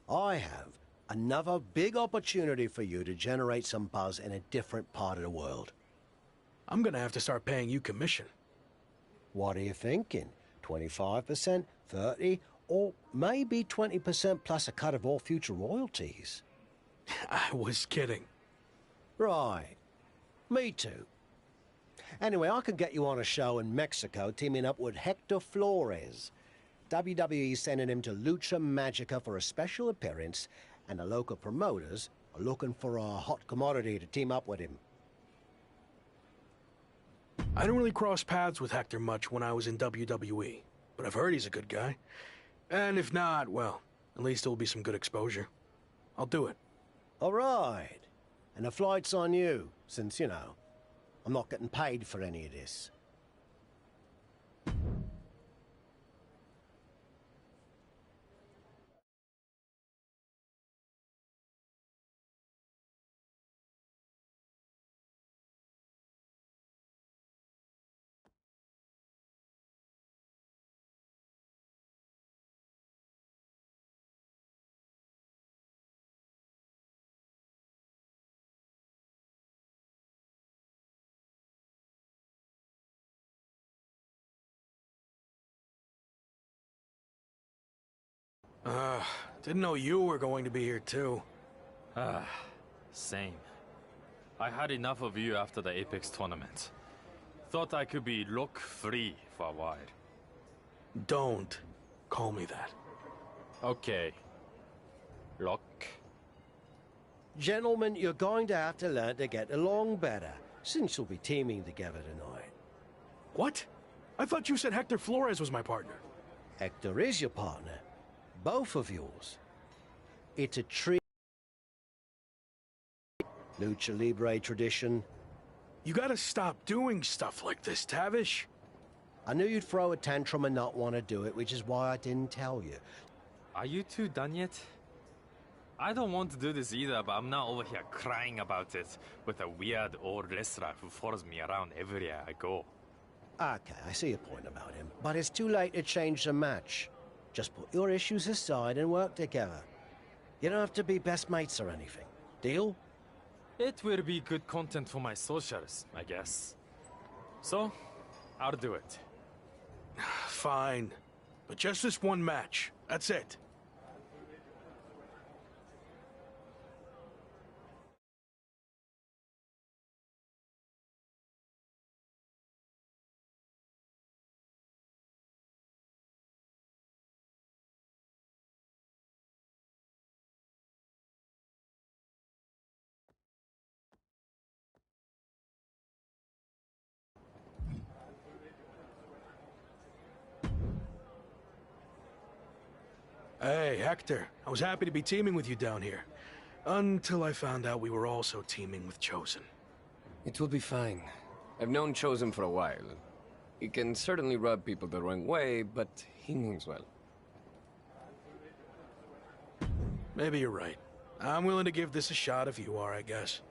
I have another big opportunity for you to generate some buzz in a different part of the world. I'm gonna have to start paying you commission. What are you thinking? 25%, 30, or maybe 20% plus a cut of all future royalties? I was kidding. Right. Me too. Anyway, I could get you on a show in Mexico teaming up with Hector Flores. WWE sending him to Lucha Magica for a special appearance, and the local promoters are looking for a hot commodity to team up with him. I don't really cross paths with Hector much when I was in WWE, but I've heard he's a good guy. And if not, well, at least it'll be some good exposure. I'll do it. All right. And the flight's on you, since, you know, I'm not getting paid for any of this. Didn't know you were going to be here too. Same. I had enough of you after the Apex tournament. Thought I could be look-free for a while. Don't call me that. Okay. Lock. Gentlemen, you're going to have to learn to get along better, since you'll be teaming together tonight. What? I thought you said Hector Flores was my partner. Hector is your partner. Both of yours. It's a treat. Lucha Libre tradition. You gotta stop doing stuff like this, Tavish. I knew you'd throw a tantrum and not want to do it, which is why I didn't tell you. Are you two done yet? I don't want to do this either, but I'm not over here crying about it with a weird old wrestler who follows me around everywhere I go. Okay, I see your point about him, but it's too late to change the match. Just put your issues aside and work together. You don't have to be best mates or anything. Deal? It will be good content for my socials, I guess. So, I'll do it. Fine. But just this one match. That's it. Hey, Hector. I was happy to be teaming with you down here. Until I found out we were also teaming with Chosen. It will be fine. I've known Chosen for a while. He can certainly rub people the wrong way, but he means well. Maybe you're right. I'm willing to give this a shot if you are, I guess.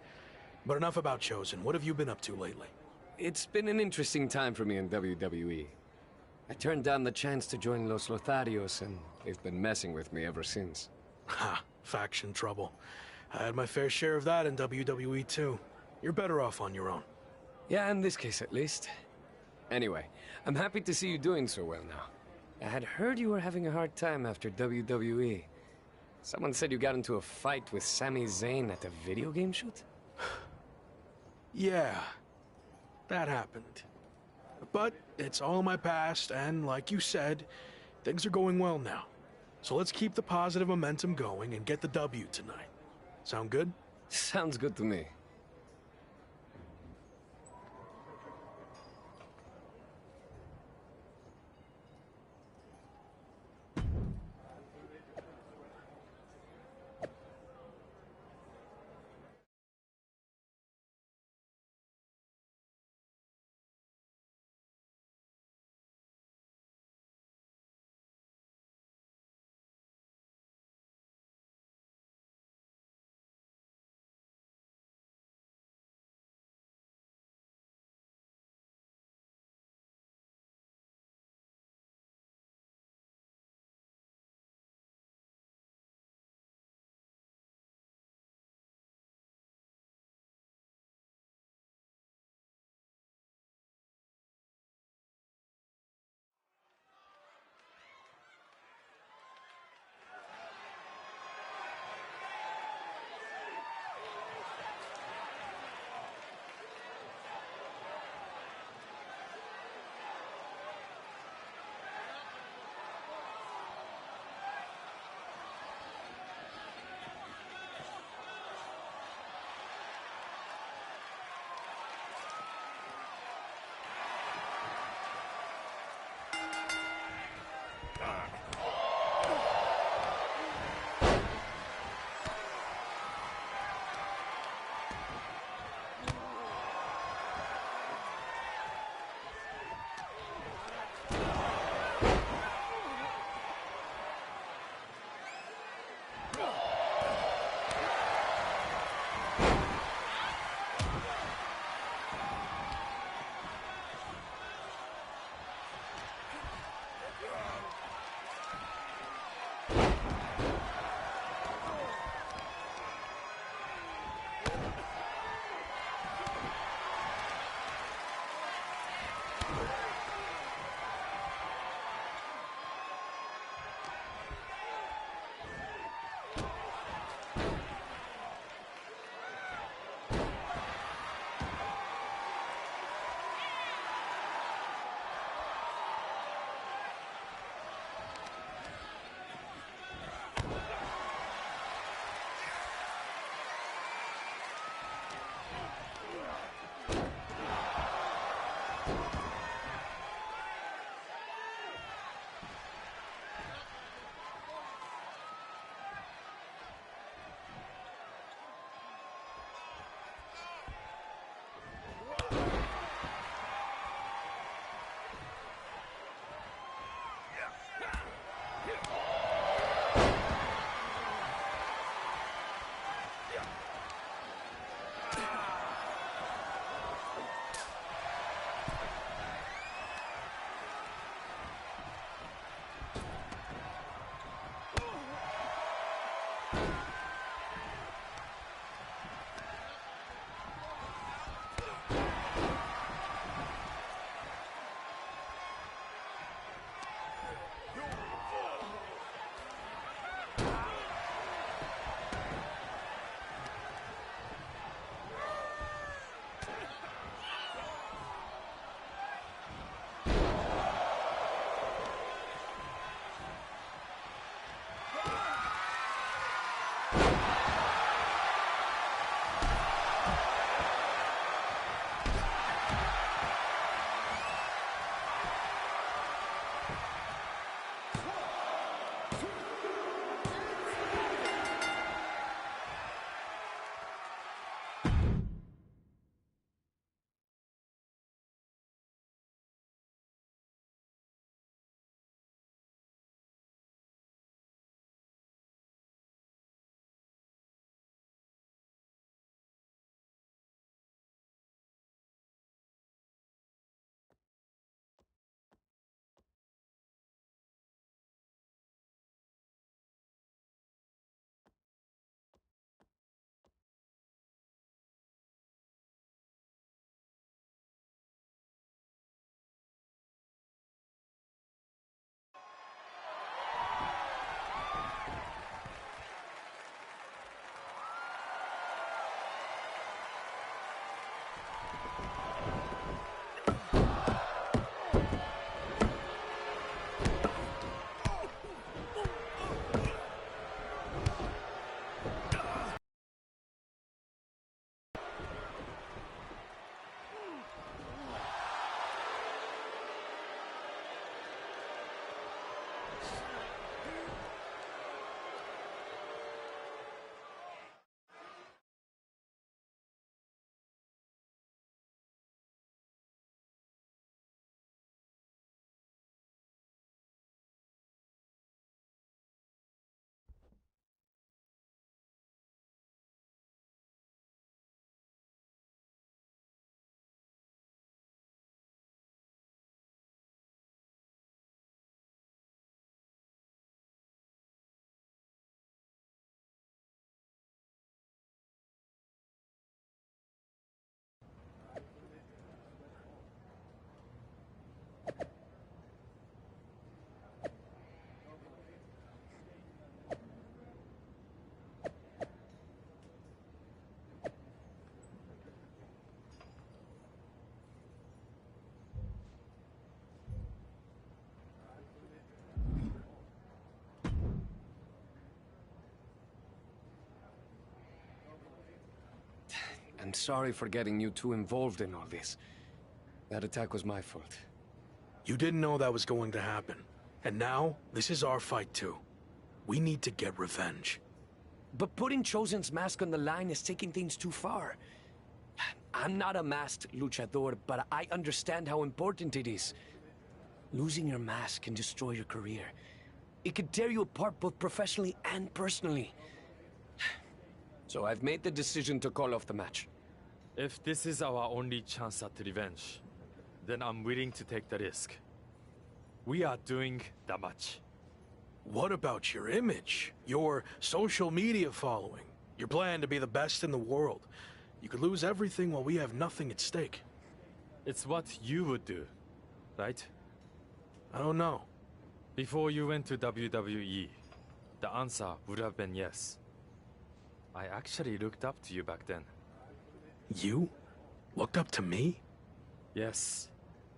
But enough about Chosen. What have you been up to lately? It's been an interesting time for me in WWE. I turned down the chance to join Los Lotharios, and they've been messing with me ever since. Ha, faction trouble. I had my fair share of that in WWE too. You're better off on your own. Yeah, in this case at least. Anyway, I'm happy to see you doing so well now. I had heard you were having a hard time after WWE. Someone said you got into a fight with Sami Zayn at a video game shoot? Yeah, that happened. But it's all in my past, and like you said, things are going well now. So let's keep the positive momentum going and get the W tonight. Sound good? Sounds good to me. I'm sorry for getting you too involved in all this. That attack was my fault. You didn't know that was going to happen. And now, this is our fight too. We need to get revenge. But putting Chosen's mask on the line is taking things too far. I'm not a masked luchador, but I understand how important it is. Losing your mask can destroy your career. It could tear you apart both professionally and personally. So I've made the decision to call off the match. If this is our only chance at revenge, then I'm willing to take the risk. We are doing the match. What about your image? Your social media following? Your plan to be the best in the world? You could lose everything while we have nothing at stake. It's what you would do, right? I don't know. Before you went to WWE, the answer would have been yes. I actually looked up to you back then. You? Looked up to me? Yes.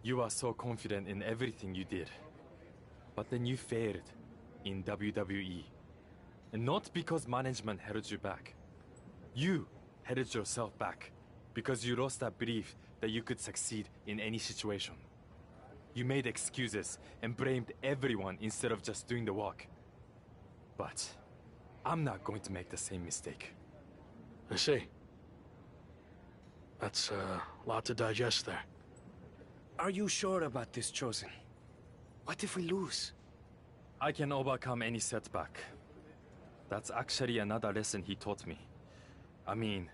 You are so confident in everything you did. But then you failed in WWE. And not because management held you back. You held yourself back because you lost that belief that you could succeed in any situation. You made excuses and blamed everyone instead of just doing the work. But I'm not going to make the same mistake. I see. That's a lot to digest there. Are you sure about this, Chosen? What if we lose? I can overcome any setback. That's actually another lesson he taught me. I mean,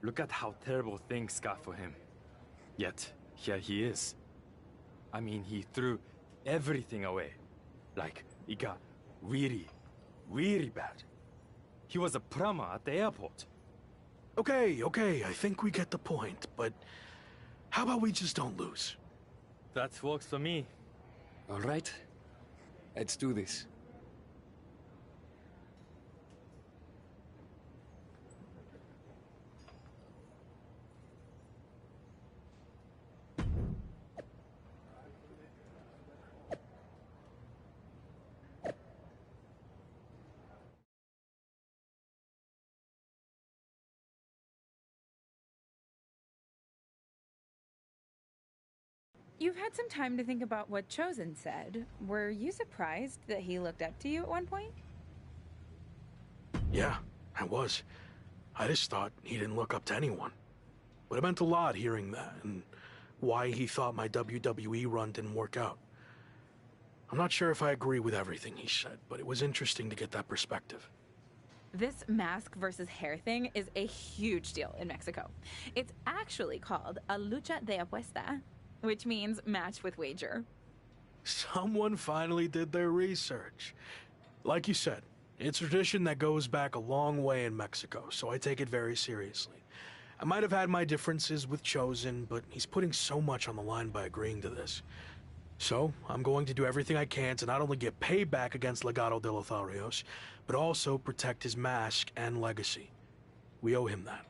look at how terrible things got for him. Yet, here he is. I mean, he threw everything away. Like, it got really, really bad. He was a plumber at the airport. Okay, I think we get the point, but how about we just don't lose? That works for me. All right, let's do this. You've had some time to think about what Chosen said. Were you surprised that he looked up to you at one point? Yeah, I was. I just thought he didn't look up to anyone. But it meant a lot hearing that, and why he thought my WWE run didn't work out. I'm not sure if I agree with everything he said, but it was interesting to get that perspective. This mask versus hair thing is a huge deal in Mexico. It's actually called a lucha de apuesta, which means match with wager. Someone finally did their research. Like you said, it's a tradition that goes back a long way in Mexico, so I take it very seriously. I might have had my differences with Chosen, but he's putting so much on the line by agreeing to this. So, I'm going to do everything I can to not only get payback against Legado de Lotharios, but also protect his mask and legacy. We owe him that.